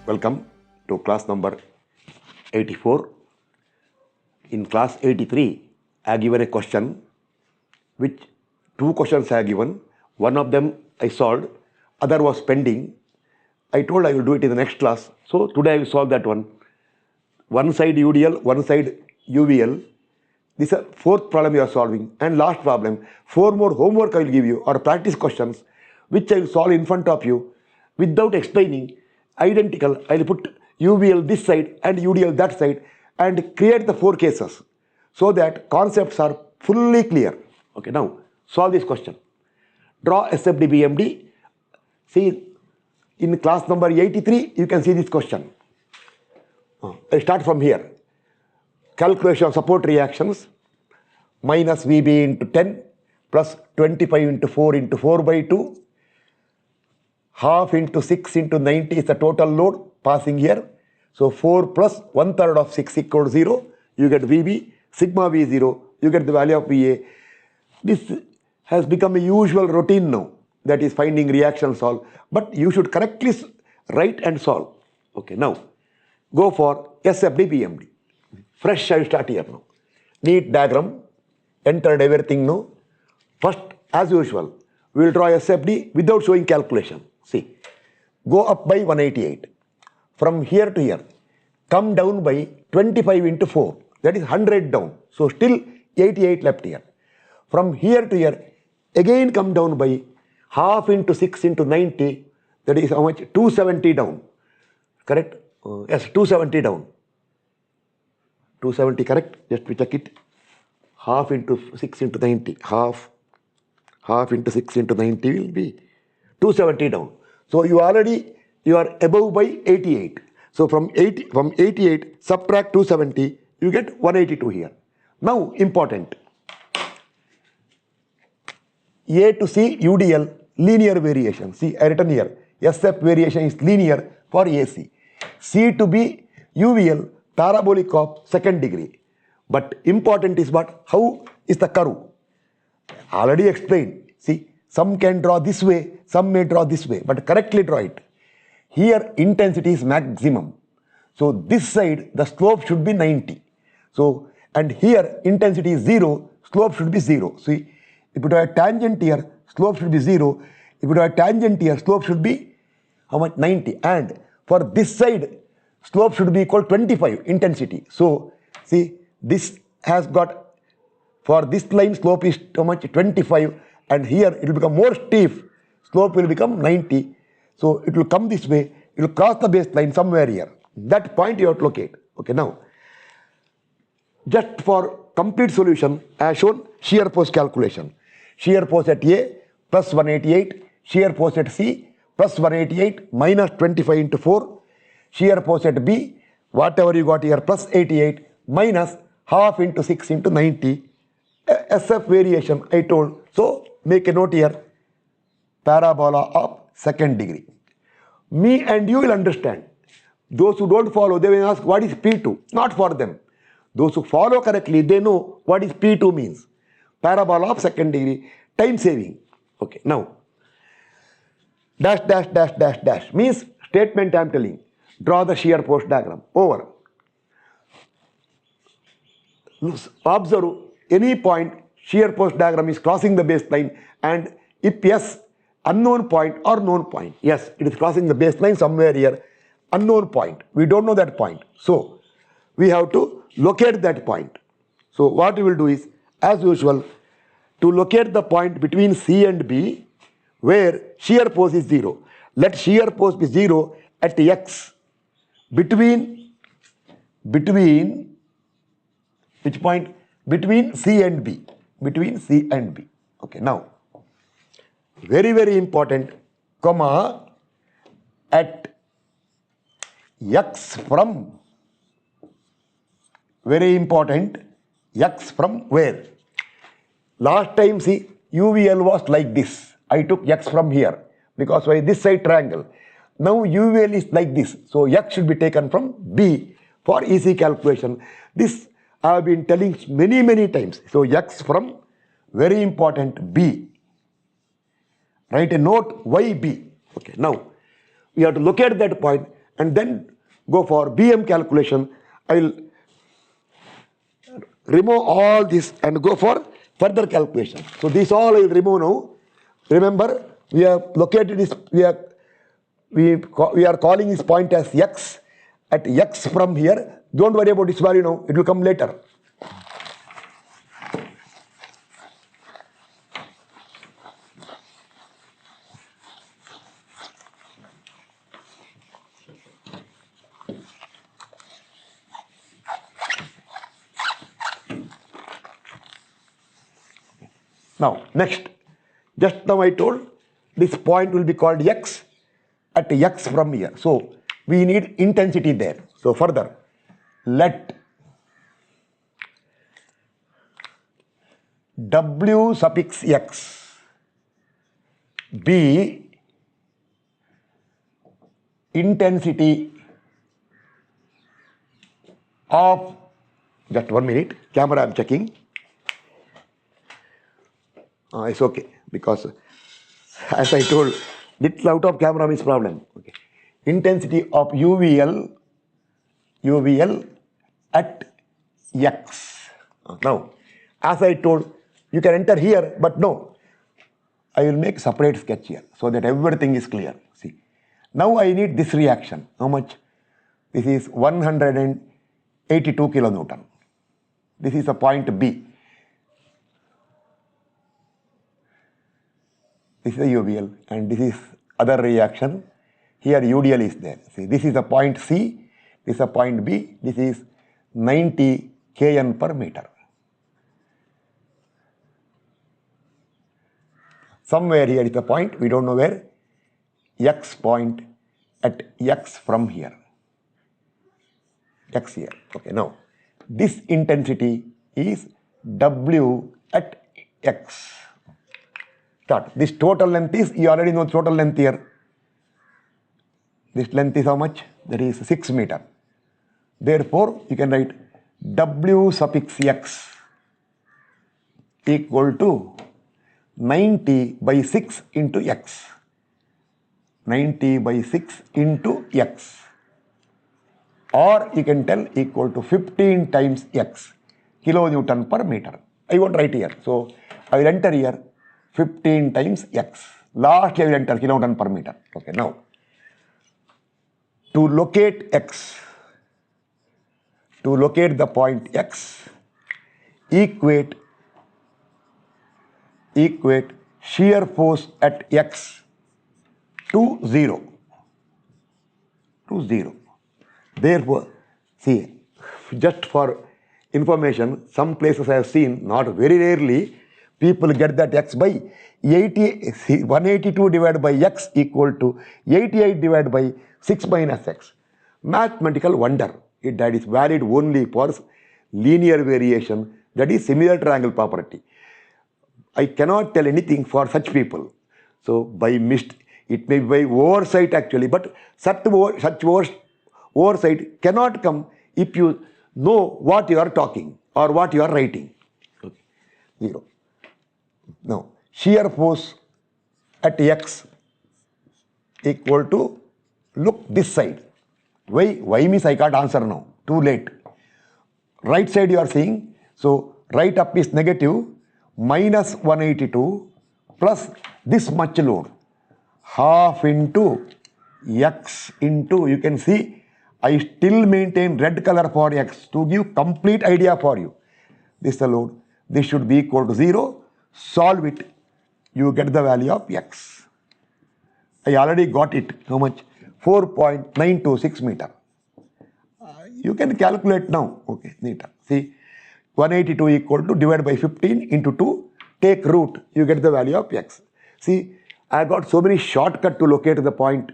Welcome to class number 84. In class 83, I have given a question which two questions I have given. One of them I solved, other was pending. I told I will do it in the next class. So today I will solve that one. One side UDL, one side UVL. This is the fourth problem you are solving. And last problem, 4 more homework I will give you or practice questions which I will solve in front of you without explaining. Identical, I will put UVL this side and UDL that side and create the 4 cases so that concepts are fully clear. Okay, now solve this question. Draw SFD BMD. See, in class number 83, you can see this question. I start from here. Calculation of support reactions minus VB into 10 plus 25 into 4 into 4 by 2. Half into 6 into 90 is the total load passing here. So 4 plus 1/3 of 6 equals 0. You get VB, sigma V 0. You get the value of VA. This has become a usual routine now. That is finding reaction solve. But you should correctly write and solve. Okay, now go for SFD BMD. Fresh, I will start here now. Neat diagram. Entered everything now. First, as usual, we will draw SFD without showing calculation. See, go up by 188. From here to here, come down by 25 into 4. That is 100 down. So still 88 left here. From here to here, again come down by half into 6 into 90. That is how much? 270 down. Correct? Yes, 270 down. 270 correct? Just to check it. Half into 6 into 90. Half into 6 into 90 will be 270 down. So you are above by 88. So from 88 subtract 270, you get 182 here. Now important. A to C UDL linear variation. See, I written here. SF variation is linear for AC. C to B UVL parabolic of second degree. But important is what? How is the curve? Already explained. See, some can draw this way, some may draw this way, but correctly draw it. Here intensity is maximum. So this side the slope should be 90. So, and here intensity is 0, slope should be 0. See, if you have a tangent here, slope should be 0. If you have a tangent here, slope should be how much? 90. And for this side, slope should be equal to 25 intensity. So, see, this has got, for this line slope is how much? 25. And here it will become more steep. Slope will become 90. So it will come this way. It will cross the baseline somewhere here. That point you have to locate. Okay, now, just for complete solution, I have shown shear force calculation. Shear force at A plus 188. Shear force at C plus 188 minus 25 into 4. Shear force at B, whatever you got here, plus 88 minus half into 6 into 90. SF variation I told. So make a note here. Parabola of second degree. Me and you will understand. Those who don't follow, they will ask what is P2? Not for them. Those who follow correctly, they know what is P2 means. Parabola of second degree, time saving. Okay, now, dash, dash, dash, dash, dash means statement I am telling. Draw the shear force diagram. Over. Observe any point shear force diagram is crossing the baseline, and if yes, unknown point or known point. Yes, it is crossing the baseline somewhere here. Unknown point. We don't know that point. So we have to locate that point. So what we will do is, as usual, to locate the point between C and B where shear force is 0. Let shear force be 0 at X between which point? Between C and B. Between C and B. Okay, now, very, very important, comma, at X from, very important, X from where? Last time, see, UVL was like this. I took X from here because why? This side triangle. Now UVL is like this. So X should be taken from B for easy calculation. This I have been telling many, many times. So X from, very important, B. Write a note, YB. Okay, now we have to locate that point and then go for BM calculation. I will remove all this and go for further calculation. So this all I will remove now. Remember, we have located this, we are calling this point as x. At x from here, don't worry about this value now, it will come later. Now, next, just now I told this point will be called x at x from here. So, we need intensity there. So, further, let W suffix x be intensity of, just 1 minute, camera I am checking. It's okay, because as I told, little out of camera means problem. Okay. Intensity of UVL at x. Now, as I told, you can enter here, but no. I will make separate sketch here so that everything is clear. See, now I need this reaction. How much? This is 182 kilonewton. This is a point B. This is a UVL and this is other reaction. Here UDL is there. See, this is a point C, this is a point B, this is 90 Kn per meter. Somewhere here is a point, we don't know where, x point at x from here. X here. Okay, now this intensity is W at x. Start. This total length is, you already know total length here. This length is how much? That is 6 meter. Therefore, you can write W suffix x equal to 90 by 6 into x. 90 by 6 into x. Or you can tell equal to 15 times x, kilonewton per meter. I won't write here. So, I will enter here 15 times x. Lastly, I will enter kilonewton per meter. Okay, now, to locate x, to locate the point x, equate shear force at x to 0. To 0. Therefore, see, just for information, some places I have seen, not very rarely, people get that x by 182 divided by x equal to 88 divided by 6 minus x. Mathematical wonder. That is valid only for linear variation, that is similar triangle property. I cannot tell anything for such people. So, by it may be by oversight actually, but such oversight cannot come if you know what you are talking or what you are writing. Okay. 0. Now, shear force at x equal to, look this side. Why means I can't answer now, too late. Right side you are seeing, so right up is negative, minus 182 plus this much load, half into x into, you can see, I still maintain red color for x to give complete idea for you. This is the load, this should be equal to 0, solve it, you get the value of x. I already got it, how much? 4.926 meter. You can calculate now, okay, meter. See, 182 equal to, divided by 15 into 2, take root, you get the value of x. See, I got so many shortcuts to locate the point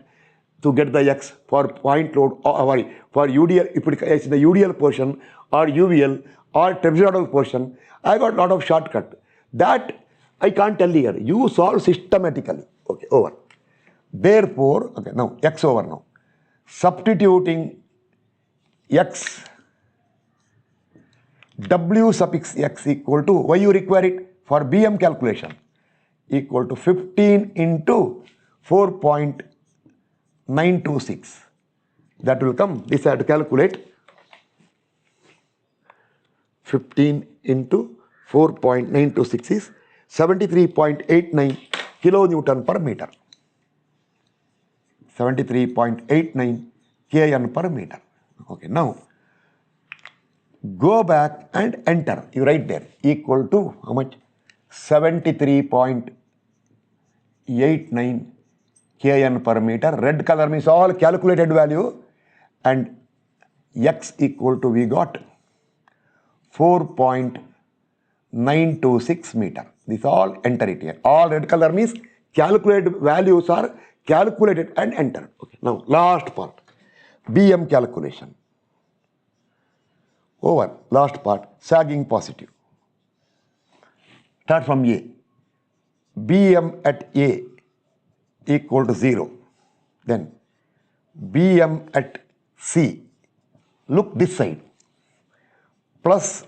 to get the x for point load, or for UDL, if it is the UDL portion or UVL or trapezoidal portion, I got a lot of shortcut. That I can't tell here. You solve systematically. Okay, over. Therefore, okay, now x over now. Substituting x, W suffix x equal to, why you require it? For BM calculation, equal to 15 into 4.926. That will come. This I have to calculate. 15 into 4.926 is 73.89 kilonewton per meter. 73.89 kN per meter. Okay, now go back and enter. You write there equal to how much? 73.89 kN per meter. Red color means all calculated value, and x equal to, we got 4.926 meter. This all enter it here. All red color means calculated values are calculated and entered. Okay. Now last part, BM calculation. Over. Last part, sagging positive. Start from A. BM at A equal to 0. Then BM at C. Look this side. Plus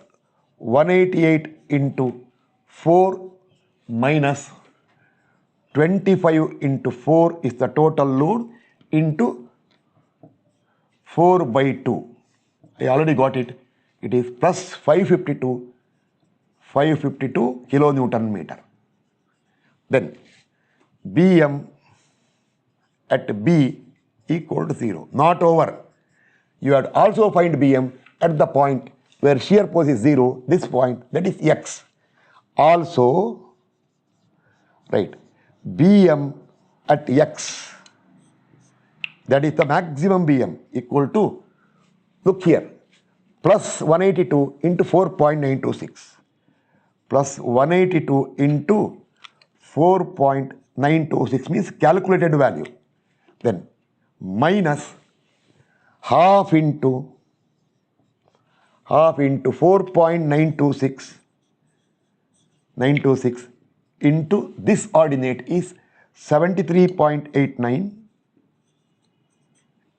188 into 4 minus 25 into 4 is the total load into 4 by 2. I already got it. It is plus 552 kilonewton meter. Then BM at B equal to 0. Not over. You have to also find BM at the point where shear force is 0, this point, that is X. Also, right, BM at X, that is the maximum BM, equal to, look here, plus 182 into 4.926, plus 182 into 4.926 means calculated value. Then minus half into 4.926 into this ordinate is 73.89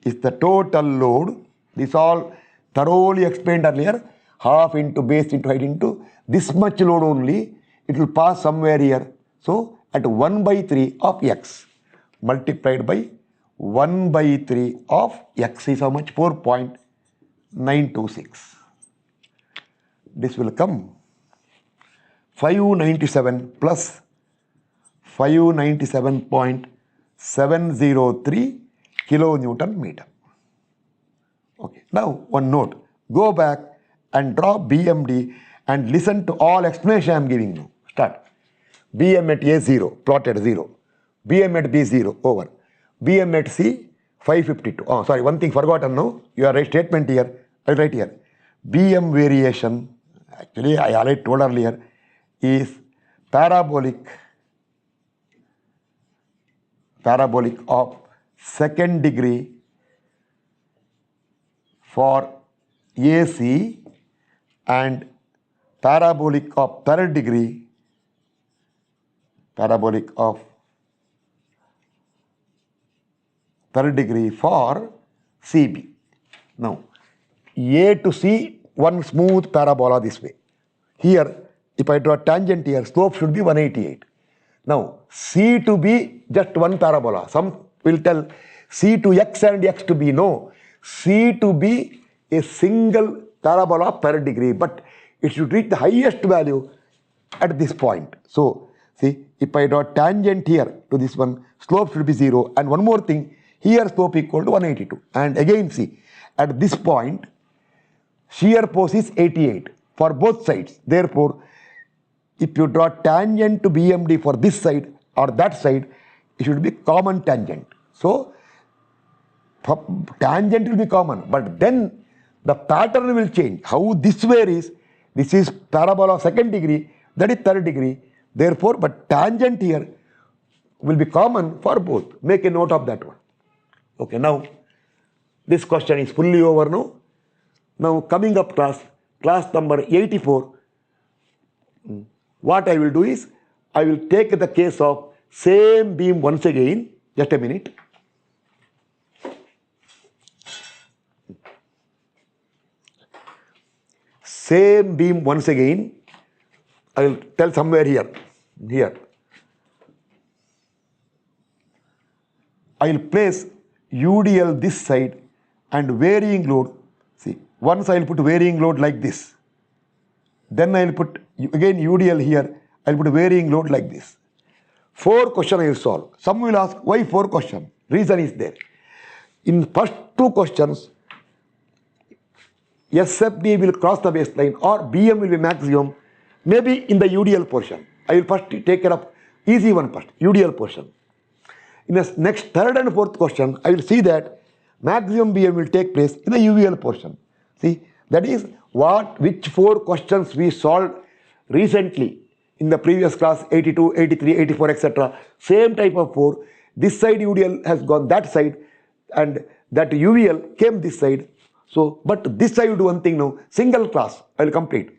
is the total load. This all thoroughly explained earlier. Half into base into height into this much load only. It will pass somewhere here. So at 1 by 3 of x multiplied by 1 by 3 of x is how much? 4.926. This will come 597 plus 597.703 kilonewton meter. Okay. Now one note. Go back and draw BMD and listen to all explanation I am giving you. Start. BM at A 0, plotted 0. BM at B 0, over. BM at C 552. Oh, sorry, one thing forgotten now. Your statement here. I write here. BM variation, actually I already told earlier, is parabolic of second degree for AC and parabolic of third degree for CB. Now, A to C, one smooth parabola this way. Here, if I draw a tangent here, slope should be 188. Now, C to B, just one parabola. Some will tell C to X and X to B. No, C to B is single parabola per degree, but it should reach the highest value at this point. So, see, if I draw a tangent here to this one, slope should be 0. And one more thing, here slope equal to 182. And again, see, at this point, shear force is 88 for both sides. Therefore, if you draw tangent to BMD for this side or that side, it should be common tangent. So, tangent will be common, but then the pattern will change. How this varies, this is parabola of second degree, that is third degree. Therefore, but tangent here will be common for both. Make a note of that one. Okay, now this question is fully over now. Now coming up class number 84, what I will do is, I will take the case of same beam once again. Just a minute. Same beam once again. I will tell somewhere here. I will place UDL this side and varying load. See, once I will put varying load like this. Then I will put again UDL here. I will put varying load like this. 4 questions I will solve. Some will ask why 4 questions. Reason is there. In first 2 questions, SFD will cross the baseline or BM will be maximum. Maybe in the UDL portion. I will first take care of easy one first, UDL portion. In the next 3rd and 4th question, I will see that maximum BM will take place in the UVL portion. See, that is which 4 questions we solved recently in the previous class, 82, 83, 84, etc. Same type of 4. This side UDL has gone that side and that UVL came this side. So, but this I will do one thing now, single class I will complete.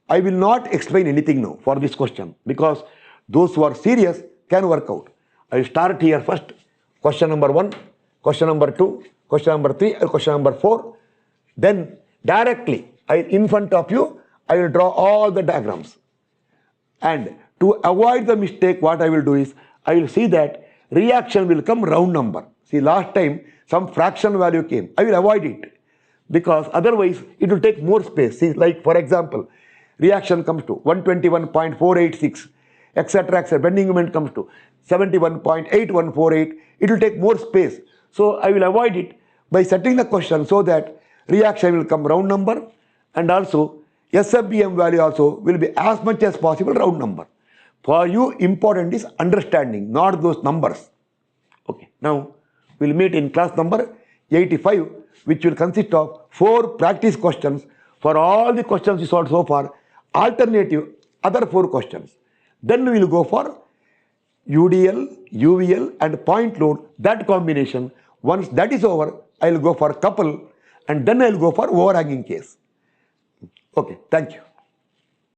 I will not explain anything now for this question because those who are serious can work out. I will start here first, question number 1, question number 2, question number 3 and question number 4. Then directly in front of you, I will draw all the diagrams. And to avoid the mistake, what I will do is, I will see that reaction will come round number. See, last time some fraction value came. I will avoid it because otherwise it will take more space. See, like for example, reaction comes to 121.486, etc., etc. Bending moment comes to 71.8148. It will take more space. So I will avoid it by setting the question so that reaction will come round number and also SFBM value also will be as much as possible round number. For you, important is understanding, not those numbers. Okay, now we will meet in class number 85, which will consist of 4 practice questions for all the questions we solved so far, alternative other 4 questions. Then we will go for UDL, UVL and point load, that combination. Once that is over, I will go for couple and then I will go for overhanging case. Okay, thank you.